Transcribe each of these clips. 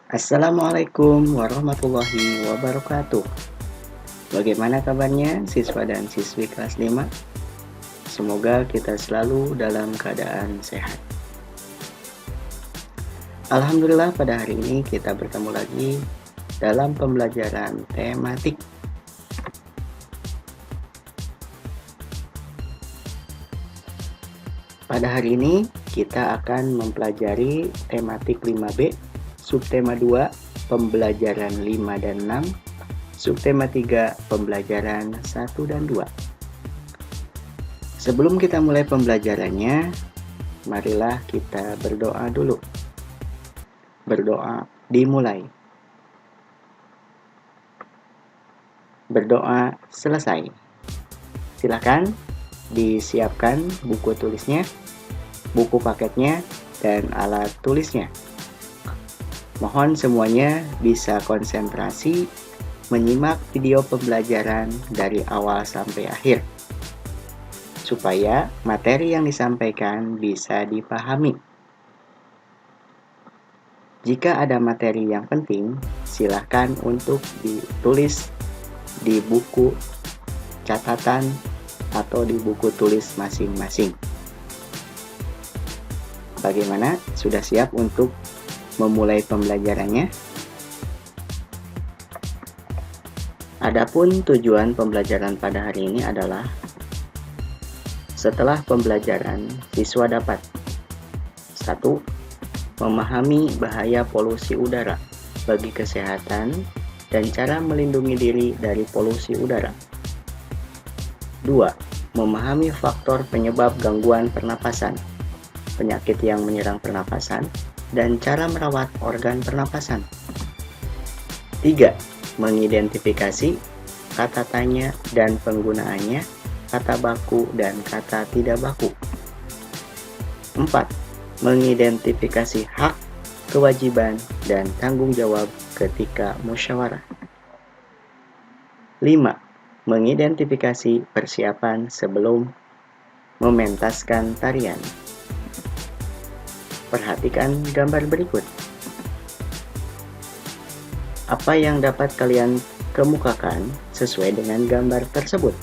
Assalamualaikum warahmatullahi wabarakatuh. Bagaimana kabarnya siswa dan siswi kelas 5? Semoga kita selalu dalam keadaan sehat. Alhamdulillah pada hari ini kita bertemu lagi dalam pembelajaran tematik. Pada hari ini kita akan mempelajari tematik 5B, subtema 2, pembelajaran 5 dan 6, subtema 3, pembelajaran 1 dan 2. Sebelum kita mulai pembelajarannya, marilah kita berdoa dulu. Berdoa dimulai. Berdoa selesai. Silakan disiapkan buku tulisnya, buku paketnya, dan alat tulisnya. Mohon semuanya bisa konsentrasi menyimak video pembelajaran dari awal sampai akhir, supaya materi yang disampaikan bisa dipahami. Jika ada materi yang penting, silakan untuk ditulis di buku catatan atau di buku tulis masing-masing. Bagaimana? Sudah siap untuk memulai pembelajarannya? Adapun tujuan pembelajaran pada hari ini adalah setelah pembelajaran, siswa dapat 1. Memahami bahaya polusi udara bagi kesehatan dan cara melindungi diri dari polusi udara. 2. Memahami faktor penyebab gangguan pernapasan, penyakit yang menyerang pernapasan, dan cara merawat organ pernapasan. 3. Mengidentifikasi kata tanya dan penggunaannya, kata baku dan kata tidak baku. 4. Mengidentifikasi hak, kewajiban, dan tanggung jawab ketika musyawarah. 5. Mengidentifikasi persiapan sebelum mementaskan tarian. Perhatikan gambar berikut. Apa yang dapat kalian kemukakan sesuai dengan gambar tersebut?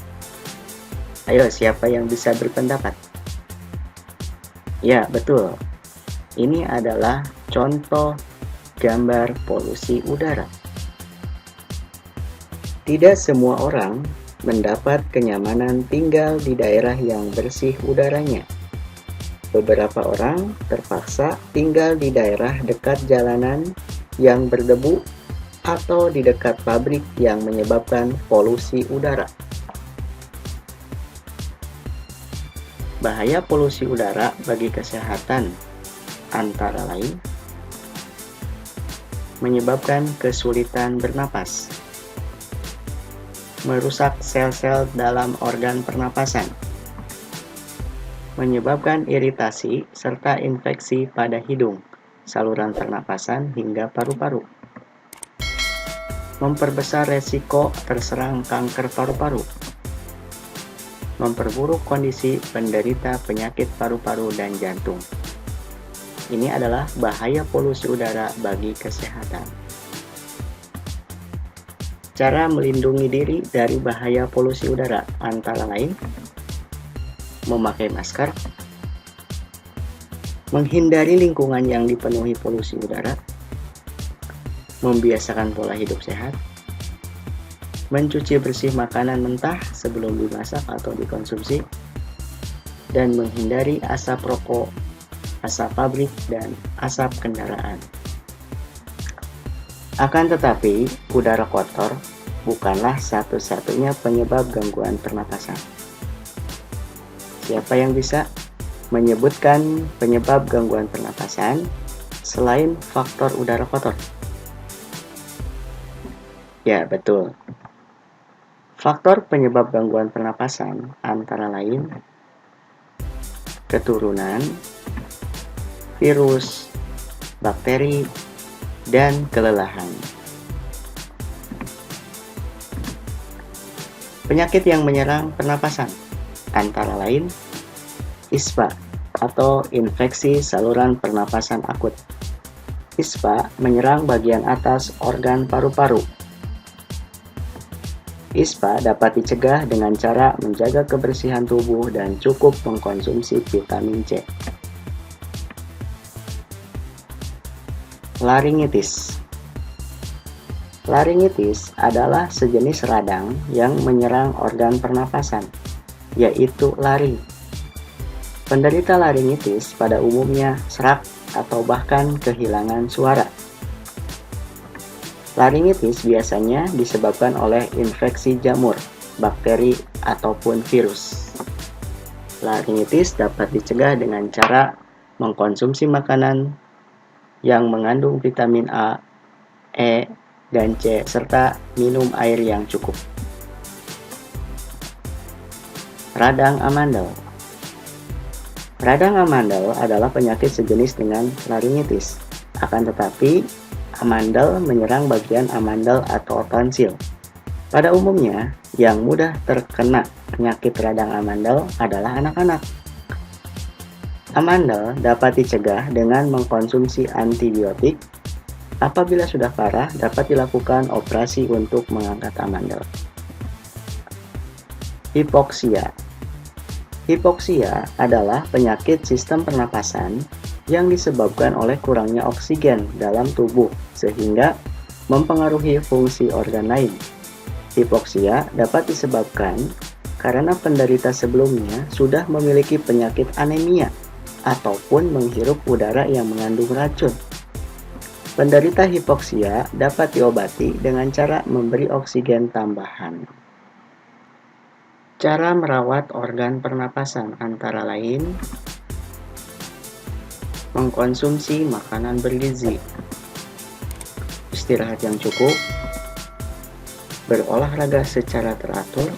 Ayo, siapa yang bisa berpendapat? Ya, betul. Ini adalah contoh gambar polusi udara. Tidak semua orang mendapat kenyamanan tinggal di daerah yang bersih udaranya. Beberapa orang terpaksa tinggal di daerah dekat jalanan yang berdebu atau di dekat pabrik yang menyebabkan polusi udara. Bahaya polusi udara bagi kesehatan antara lain menyebabkan kesulitan bernapas, merusak sel-sel dalam organ pernapasan, menyebabkan iritasi serta infeksi pada hidung, saluran pernapasan hingga paru-paru, memperbesar resiko terserang kanker paru-paru, memperburuk kondisi penderita penyakit paru-paru dan jantung. Ini adalah bahaya polusi udara bagi kesehatan. Cara melindungi diri dari bahaya polusi udara antara lain memakai masker, menghindari lingkungan yang dipenuhi polusi udara, membiasakan pola hidup sehat, mencuci bersih makanan mentah sebelum dimasak atau dikonsumsi, dan menghindari asap rokok, asap pabrik, dan asap kendaraan. Akan tetapi, udara kotor bukanlah satu-satunya penyebab gangguan pernapasan. Siapa yang bisa menyebutkan penyebab gangguan pernapasan selain faktor udara kotor? Ya, betul. Faktor penyebab gangguan pernapasan antara lain keturunan, virus, bakteri, dan kelelahan. Penyakit yang menyerang pernapasan antara lain ISPA atau infeksi saluran pernapasan akut, ISPA menyerang bagian atas organ paru-paru. ISPA dapat dicegah dengan cara menjaga kebersihan tubuh dan cukup mengkonsumsi vitamin C. Laringitis. Laringitis adalah sejenis radang yang menyerang organ pernapasan, yaitu laring. Penderita laringitis pada umumnya serak atau bahkan kehilangan suara. Laringitis biasanya disebabkan oleh infeksi jamur, bakteri, ataupun virus. Laringitis dapat dicegah dengan cara mengkonsumsi makanan yang mengandung vitamin A, E, dan C, serta minum air yang cukup. Radang amandel. Radang amandel adalah penyakit sejenis dengan laringitis. Akan tetapi, amandel menyerang bagian amandel atau tonsil. Pada umumnya, yang mudah terkena penyakit radang amandel adalah anak-anak. Amandel dapat dicegah dengan mengkonsumsi antibiotik. Apabila sudah parah, dapat dilakukan operasi untuk mengangkat amandel. Hipoksia. Hipoksia adalah penyakit sistem pernapasan yang disebabkan oleh kurangnya oksigen dalam tubuh sehingga mempengaruhi fungsi organ lain. Hipoksia dapat disebabkan karena penderita sebelumnya sudah memiliki penyakit anemia ataupun menghirup udara yang mengandung racun. Penderita hipoksia dapat diobati dengan cara memberi oksigen tambahan. Cara merawat organ pernapasan antara lain mengkonsumsi makanan bergizi, istirahat yang cukup, berolahraga secara teratur,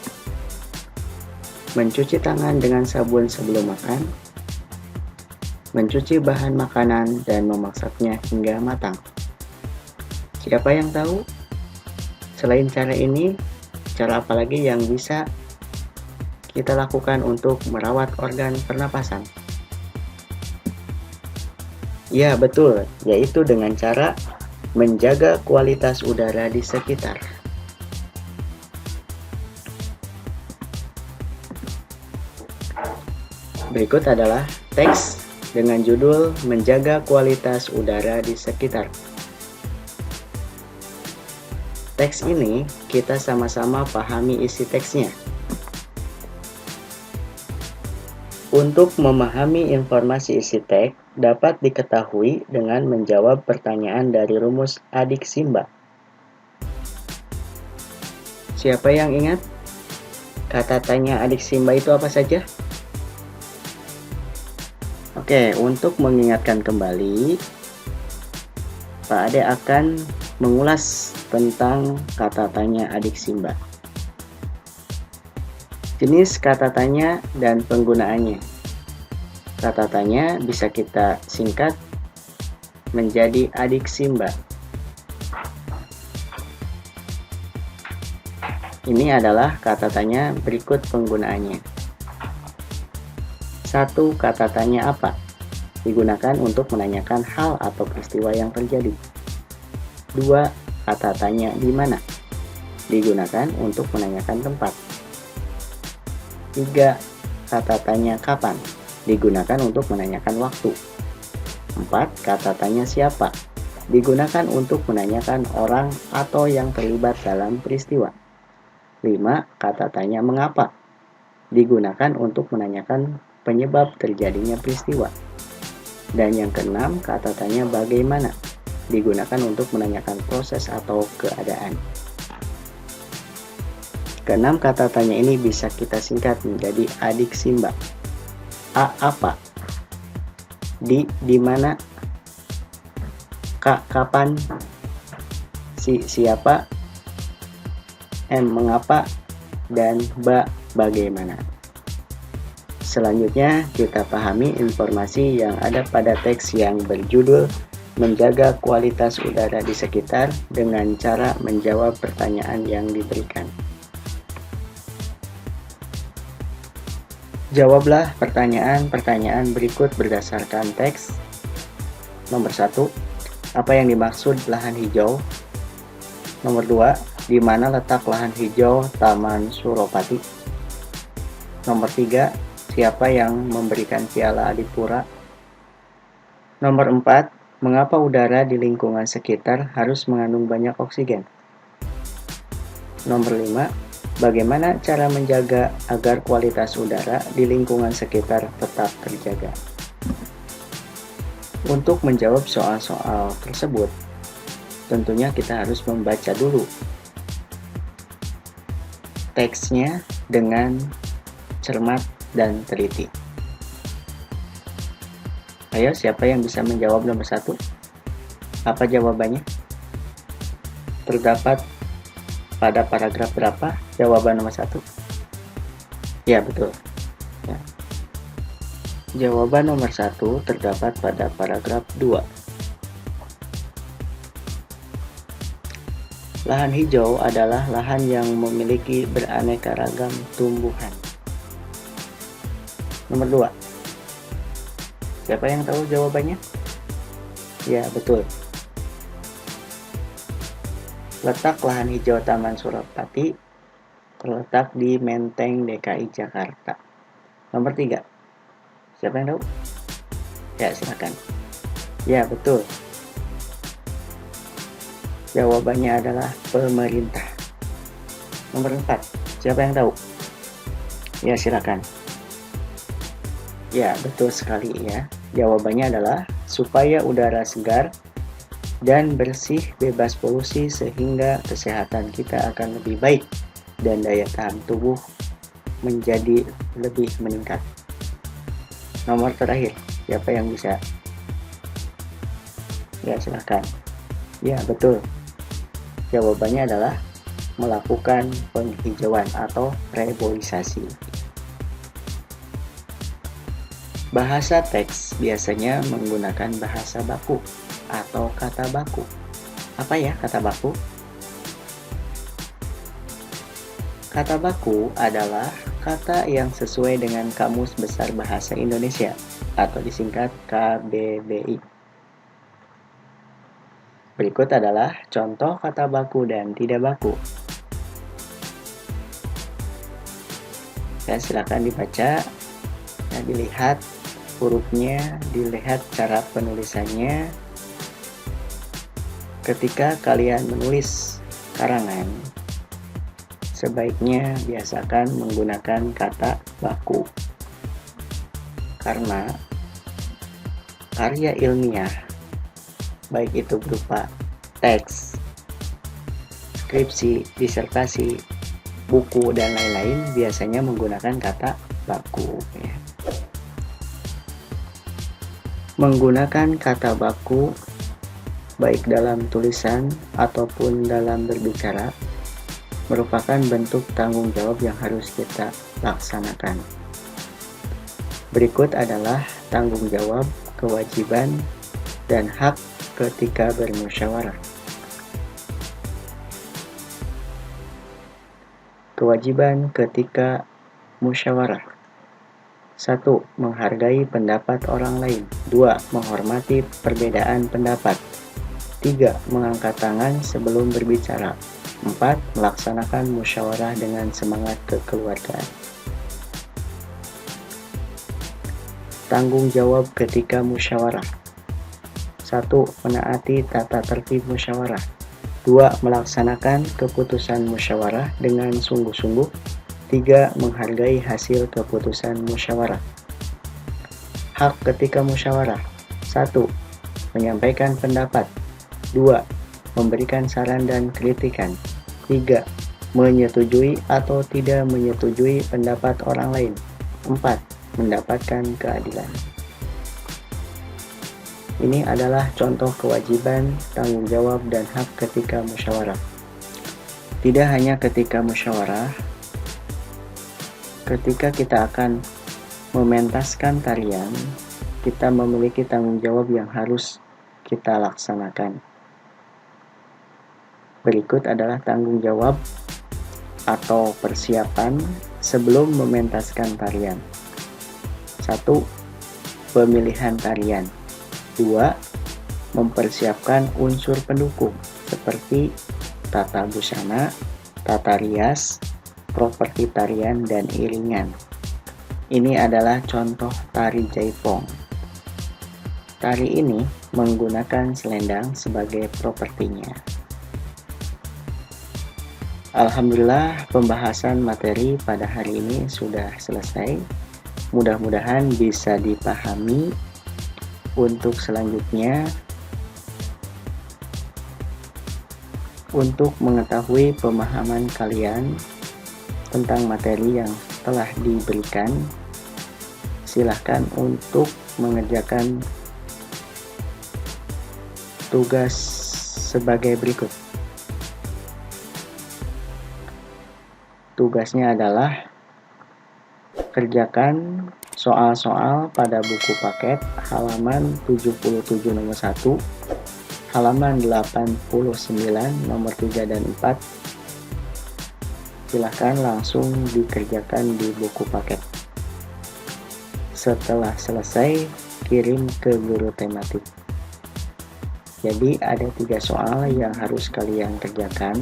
mencuci tangan dengan sabun sebelum makan, mencuci bahan makanan dan memasaknya hingga matang. Siapa yang tahu? Selain cara ini, cara apa lagi yang bisa kita lakukan untuk merawat organ pernapasan? Ya, betul, yaitu dengan cara menjaga kualitas udara di sekitar. Berikut adalah teks dengan judul Menjaga Kualitas Udara di Sekitar. Teks ini kita sama-sama pahami isi teksnya. Untuk memahami informasi isi teks dapat diketahui dengan menjawab pertanyaan dari rumus adik Simba. Siapa yang ingat? Kata tanya adik Simba itu apa saja? Oke, untuk mengingatkan kembali, Pak Ade akan mengulas tentang kata tanya adik Simba. Jenis kata tanya dan penggunaannya. Kata tanya bisa kita singkat menjadi adik Simba. Ini adalah kata tanya, berikut penggunaannya. 1. Kata tanya apa? Digunakan untuk menanyakan hal atau peristiwa yang terjadi. 2. Kata tanya di mana? Digunakan untuk menanyakan tempat. 3. Kata tanya kapan? Digunakan untuk menanyakan waktu. 4. Kata tanya siapa? Digunakan untuk menanyakan orang atau yang terlibat dalam peristiwa. 5. Kata tanya mengapa? Digunakan untuk menanyakan penyebab terjadinya peristiwa. Dan yang keenam, kata tanya bagaimana? Digunakan untuk menanyakan proses atau keadaan. Keenam kata tanya ini bisa kita singkat menjadi adik Simba. A. Apa? Di mana? K. Kapan? Si. Siapa? M. Mengapa? Dan B. Bagaimana? Selanjutnya kita pahami informasi yang ada pada teks yang berjudul Menjaga Kualitas Udara di Sekitar dengan cara menjawab pertanyaan yang diberikan. Jawablah pertanyaan-pertanyaan berikut berdasarkan teks. Nomor 1. Apa yang dimaksud lahan hijau? Nomor 2, di mana letak lahan hijau Taman Suropati? Nomor 3, siapa yang memberikan piala Adipura? Nomor 4, mengapa udara di lingkungan sekitar harus mengandung banyak oksigen? Nomor 5, bagaimana cara menjaga agar kualitas udara di lingkungan sekitar tetap terjaga? Untuk menjawab soal-soal tersebut, tentunya kita harus membaca dulu teksnya dengan cermat dan teliti. Ayo, siapa yang bisa menjawab nomor 1? Apa jawabannya? Terdapat pada paragraf berapa jawaban nomor 1? Ya, betul. Ya. Jawaban nomor 1 terdapat pada paragraf 2. Lahan hijau adalah lahan yang memiliki beraneka ragam tumbuhan. Nomor 2. Siapa yang tahu jawabannya? Ya, betul. Letak lahan hijau Taman Suropati terletak di Menteng, DKI Jakarta. Nomor 3. Siapa yang tahu? Ya, silakan. Ya, betul. Jawabannya adalah pemerintah. Nomor 4. Siapa yang tahu? Ya, silakan. Ya, betul sekali ya. Jawabannya adalah supaya udara segar dan bersih, bebas polusi, sehingga kesehatan kita akan lebih baik dan daya tahan tubuh menjadi lebih meningkat. Nomor terakhir, siapa yang bisa? Ya, silakan. Ya, betul. Jawabannya adalah melakukan penghijauan atau reboisasi. Bahasa teks biasanya menggunakan bahasa baku atau kata baku. Apa ya kata baku? Kata baku adalah kata yang sesuai dengan Kamus Besar Bahasa Indonesia atau disingkat KBBI. Berikut adalah contoh kata baku dan tidak baku. Ya, silakan dibaca, ya, dilihat hurufnya, dilihat cara penulisannya. Ketika kalian menulis karangan, sebaiknya biasakan menggunakan kata baku. Karena karya ilmiah, baik itu berupa teks, skripsi, disertasi, buku, dan lain-lain, biasanya menggunakan kata baku. Ya. Menggunakan kata baku baik dalam tulisan ataupun dalam berbicara merupakan bentuk tanggung jawab yang harus kita laksanakan. Berikut adalah tanggung jawab, kewajiban, dan hak ketika bermusyawarah. Kewajiban ketika musyawarah. 1. Menghargai pendapat orang lain. 2. Menghormati perbedaan pendapat. 3. Mengangkat tangan sebelum berbicara. 4. Melaksanakan musyawarah dengan semangat kekeluargaan. Tanggung jawab ketika musyawarah. 1. Menaati tata tertib musyawarah. 2. Melaksanakan keputusan musyawarah dengan sungguh-sungguh. 3. Menghargai hasil keputusan musyawarah. Hak ketika musyawarah. 1. Menyampaikan pendapat. 2. Memberikan saran dan kritikan. 3. Menyetujui atau tidak menyetujui pendapat orang lain. 4. Mendapatkan keadilan. Ini adalah contoh kewajiban, tanggung jawab, dan hak ketika musyawarah. Tidak hanya ketika musyawarah, ketika kita akan mementaskan tarian, kita memiliki tanggung jawab yang harus kita laksanakan. Berikut adalah tanggung jawab atau persiapan sebelum mementaskan tarian. 1. Pemilihan tarian. 2. mempersiapkan unsur pendukung seperti tata busana, tata rias, properti tarian, dan iringan. Ini adalah contoh tari jaipong. Tari ini menggunakan selendang sebagai propertinya. Alhamdulillah, pembahasan materi pada hari ini sudah selesai. Mudah-mudahan bisa dipahami. Untuk selanjutnya, untuk mengetahui pemahaman kalian tentang materi yang telah diberikan, silahkan untuk mengerjakan tugas sebagai berikut. Tugasnya adalah kerjakan soal-soal pada buku paket halaman 77 nomor 1, halaman 89 nomor 3 dan 4. Silahkan langsung dikerjakan di buku paket. Setelah selesai, kirim ke guru tematik. Jadi ada 3 soal yang harus kalian kerjakan,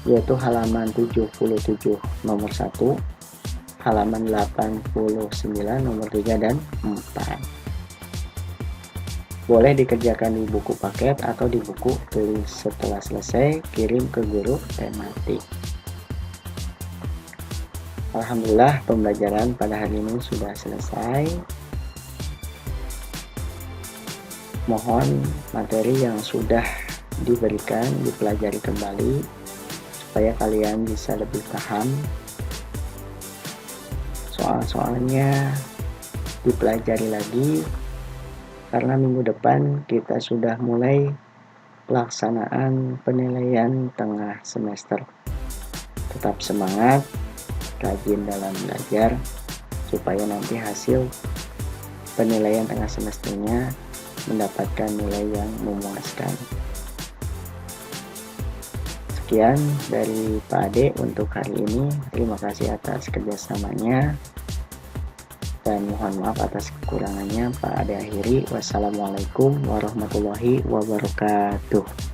yaitu halaman 77 nomor 1, halaman 89 nomor 3 dan 4. Boleh dikerjakan di buku paket atau di buku tulis. Setelah selesai, kirim ke guru tematik. Alhamdulillah, pembelajaran pada hari ini sudah selesai. Mohon materi yang sudah diberikan dipelajari kembali supaya kalian bisa lebih paham. Soal-soalnya dipelajari lagi, karena minggu depan kita sudah mulai pelaksanaan penilaian tengah semester. Tetap semangat, rajin dalam belajar, supaya nanti hasil penilaian tengah semesternya mendapatkan nilai yang memuaskan. Sekian dari Pak Ade untuk hari ini. Terima kasih atas kerjasamanya. Dan mohon maaf atas kekurangannya. Pak Ade akhiri. Wassalamualaikum warahmatullahi wabarakatuh.